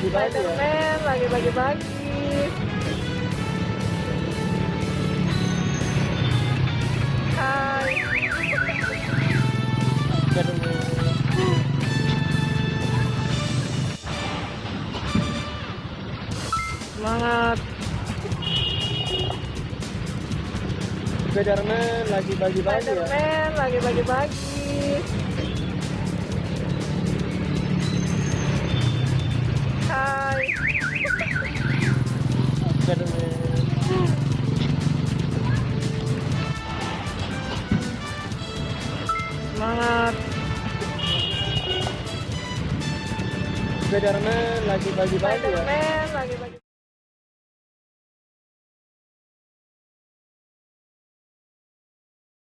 bagi-bagi ya. Spiderman lagi bagi-bagi. Hai. Semangat. Spiderman lagi bagi-bagi ya. Spiderman lagi bagi-bagi. Hai. Spiderman. Semangat. Spiderman lagi bagi-bagi ya. Spiderman lagi bagi.